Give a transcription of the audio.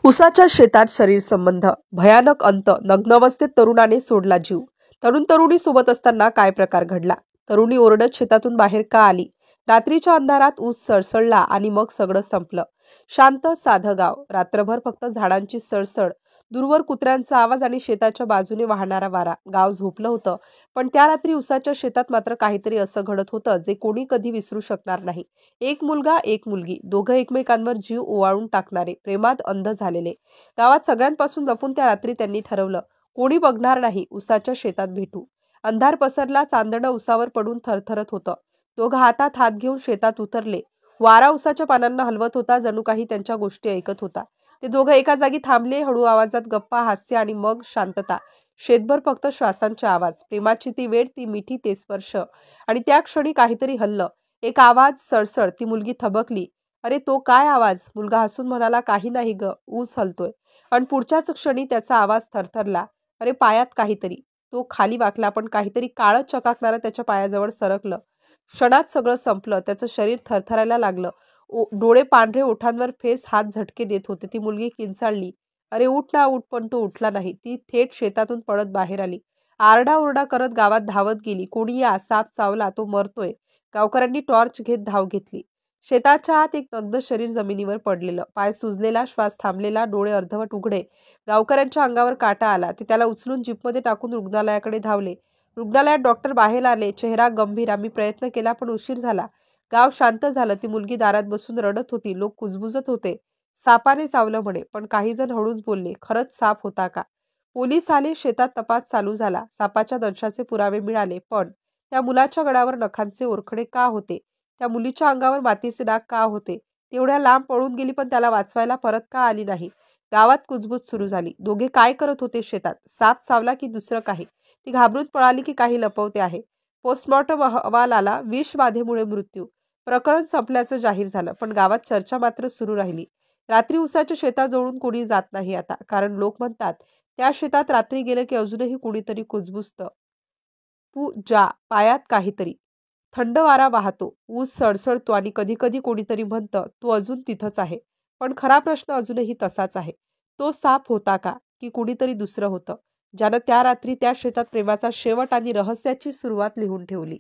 उसाच्या शेतात शरीर संबंध भयानक अंत नग्नावस्थेत तरुणाने सोडला जीव। तरुणी सोबत असताना काय प्रकार घडला? तरुणी ओरडत शेतातून बाहेर का आली? रात्रीच्या अंधारात ऊस सळसळला आणि मग सगळं संपलं। शांत साधं गाव, रात्रभर फक्त झाडांची सळसळ, दूरवर कुत्र्यांचा आवाज आणि शेताच्या बाजूने वाहणारा वारा। गाव झोपलं होतं, पण त्या रात्री उसाच्या शेतात मात्र काहीतरी असं घडत होतं जे कोणी कधी विसरू शकणार नाही। एक मुलगा एक मुलगी, दोघं एकमेकांवर जीव ओवाळून टाकणारे, प्रेमात अंध झालेले। गावात सगळ्यांपासून लपून त्या रात्री त्यांनी ठरवलं, कोणी बघणार नाही, उसाच्या शेतात भेटू। अंधार पसरला, चांदणं उसावर पडून थरथरत होतं। दोघं हातात हात घेऊन शेतात उतरले। वारा उसाच्या पानांना हलवत होता, जणू काही त्यांच्या गोष्टी ऐकत होता। ते दोघं एका जागी थांबले, हळू आवाजात गप्पा, हास्य आणि मग शांतता। शेतभर फक्त श्वासांचे आवाज, प्रेमाची ती वेळ, ती मिठी, ते स्पर्श। आणि त्या क्षणी काहीतरी हललं, एक आवाज, सळसळ। ती मुलगी थबकली। अरे तो काय आवाज? मुलगा हसून म्हणाला, काही नाही ग, ऊस हलतोय। आणि पुढच्याच क्षणी त्याचा आवाज थरथरला, अरे पायात काहीतरी। तो खाली वाकला, पण काहीतरी काळं चकाकणारं त्याच्या पायाजवळ सरकलं। क्षणात सगळं संपलं, त्याचं शरीर थरथरायला लागलं। डोळे पांढरे, ओठांवर फेस, हात झटके देत होते। ती मुलगी किंचाळली, अरे उठ ना उठ, पण तो उठला नाही। ती थेट शेतातून पळत बाहेर आली, आरडाओरडा करत गावात धावत गेली, कोणी या, साप चावला, तो मरतोय। गावकऱ्यांनी टॉर्च घेत धाव घेतली। शेताच्या आत एक नग्न शरीर जमिनीवर पडलेलं, पाय सुजलेला, श्वास थांबलेला, डोळे अर्धवट उघडे। गावकऱ्यांच्या अंगावर काटा आला। ते त्याला उचलून जीपमध्ये टाकून रुग्णालयाकडे धावले। रुग्णालयात डॉक्टर बाहेर आले, चेहरा गंभीर। आम्ही प्रयत्न केला, पण उशीर झाला। गाव शांत झालं। ती मुलगी दारात बसून रडत होती। लोक कुजबुजत होते, सापाने चावलं म्हणे, पण काही जण हळूच बोलले, खरंच साप होता का? पोलीस आले, शेतात तपास चालू झाला। सापाच्या दंशाचे पुरावे मिळाले, पण त्या मुलाच्या गळावर नखांचे ओरखडे का होते? त्या मुलीच्या अंगावर मातीचे डाग का होते? तेवढ्या लांब पळून गेली, पण त्याला वाचवायला परत का आली नाही? गावात कुजबूज सुरू झाली। दोघे काय करत होते शेतात? साप चावला की दुसरं काही? ती घाबरून पळाली की काही लपवते आहे? पोस्टमॉर्टम अहवाल आला, विषबाधेमुळे मृत्यू। प्रकरण संपल्याचं जाहीर झालं, पण गावात चर्चा मात्र सुरू राहिली। रात्री उसाच्या शेताजवळून कोणी जात नाही आता, कारण लोक म्हणतात, त्या शेतात रात्री गेलं की अजूनही कुणीतरी कुजबुजतं। पूजा, पायात काहीतरी। थंड वारा वाहतो, ऊस सळसळतो आणि कधी कधी कोणीतरी म्हणतं, तो अजून तिथंच आहे। पण खरा प्रश्न अजूनही तसाच आहे, तो साप होता का, की कुणीतरी दुसरं होतं, ज्यानं त्या रात्री त्या शेतात प्रेमाचा शेवट आणि रहस्याची सुरुवात लिहून ठेवली?